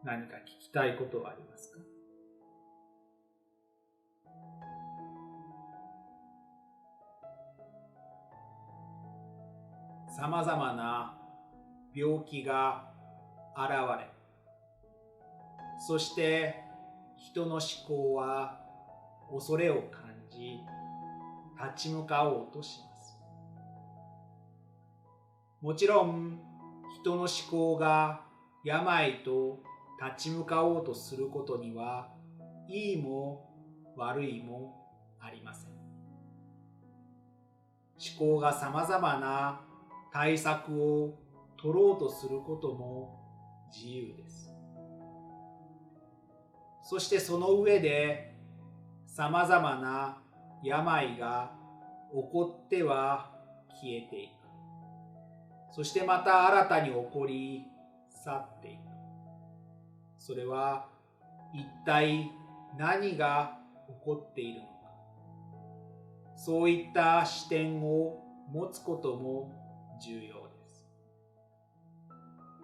何か聞きたいことはありますか？さまざまな病気が現れ、そして人の思考は恐れを感じ、立ち向かおうとします。もちろん人の思考が病と立ち向かおうとすることにはいいも悪いもありません。思考がさまざまな対策を取ろうとすることも自由です。そしてその上でさまざまな病が起こっては消えていく。そしてまた新たに起こり去っていく。それは一体何が起こっているのか。そういった視点を持つことも重要です。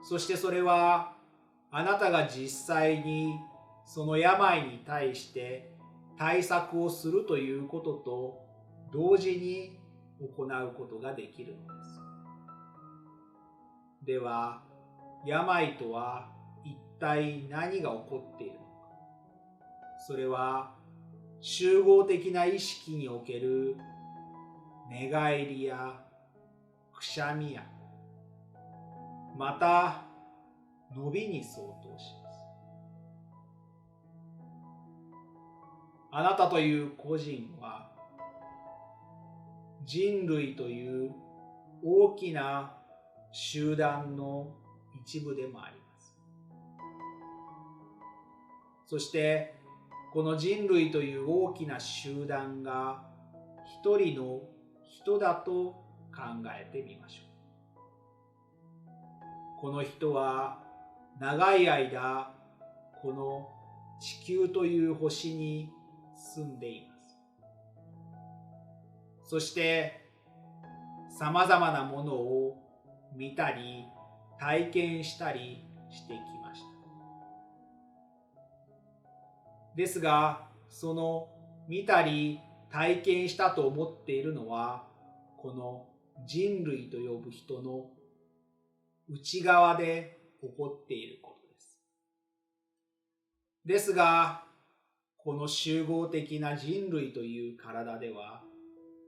そしてそれはあなたが実際にその病に対して対策をするということと同時に行うことができるのです。では、病とは一体何が起こっているのか。それは集合的な意識における寝返りやくしゃみや、また伸びに相当します。あなたという個人は人類という大きな集団の一部でもあります。そしてこの人類という大きな集団が一人の人だと考えてみましょう。この人は長い間この地球という星に住んでいます。そしてさまざまなものを見たり体験したりしてきました。ですが、その見たり体験したと思っているのはこの人類と呼ぶ人の内側で起こっていることです。ですが、この集合的な人類という体では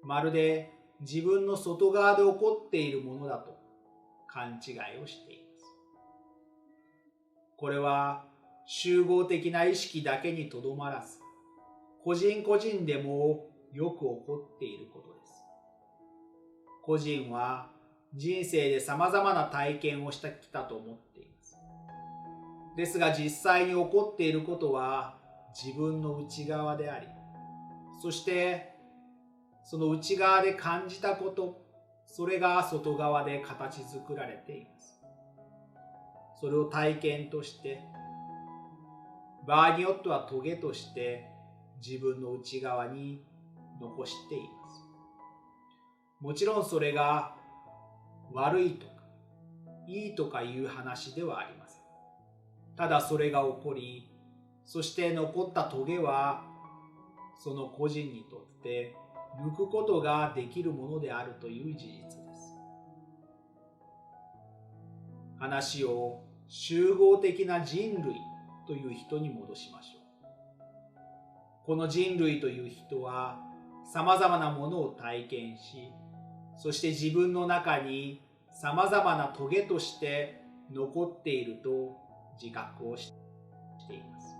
まるで自分の外側で起こっているものだと勘違いをしています。これは集合的な意識だけにとどまらず、個人個人でもよく起こっていることです。個人は人生でさまざまな体験をしてきたと思っています。ですが実際に起こっていることは自分の内側であり、そしてその内側で感じたこと、それが外側で形作られています。それを体験として、場合によってはトゲとして自分の内側に残しています。もちろんそれが悪いとかいいとかいう話ではありません。ただそれが起こり、そして残ったトゲはその個人にとって抜くことができるものであるという事実です。話を集合的な人類という人に戻しましょう。この人類という人はさまざまなものを体験し、そして自分の中にさまざまなトゲとして残っていると自覚をしています。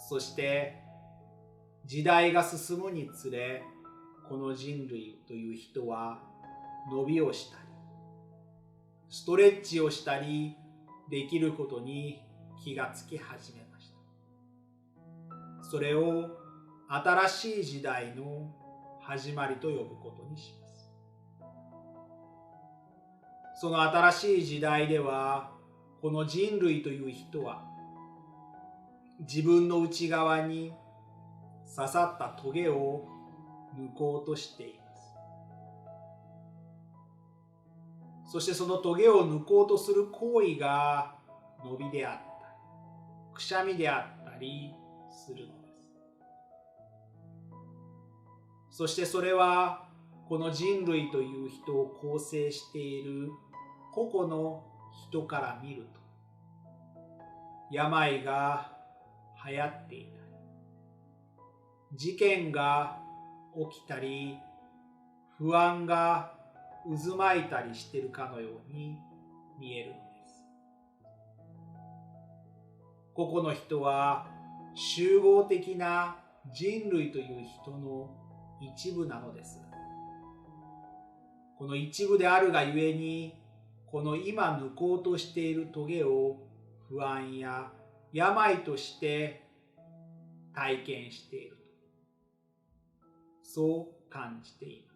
そして時代が進むにつれ、この人類という人は伸びをしたりストレッチをしたりできることに気がつき始めました。それを新しい時代の始まりと呼ぶことにします。その新しい時代では、この人類という人は自分の内側に刺さったトゲを抜こうとしています。そしてそのトゲを抜こうとする行為が伸びであったり、くしゃみであったりするのです。そしてそれはこの人類という人を構成している個々の人から見ると、病が流行っていたり、事件が起きたり、不安が渦巻いたりしているかのように見えるのです。個々の人は集合的な人類という人の一部なのです。この一部であるがゆえに、この今抜こうとしている棘を不安や病として体験していると、そう感じています。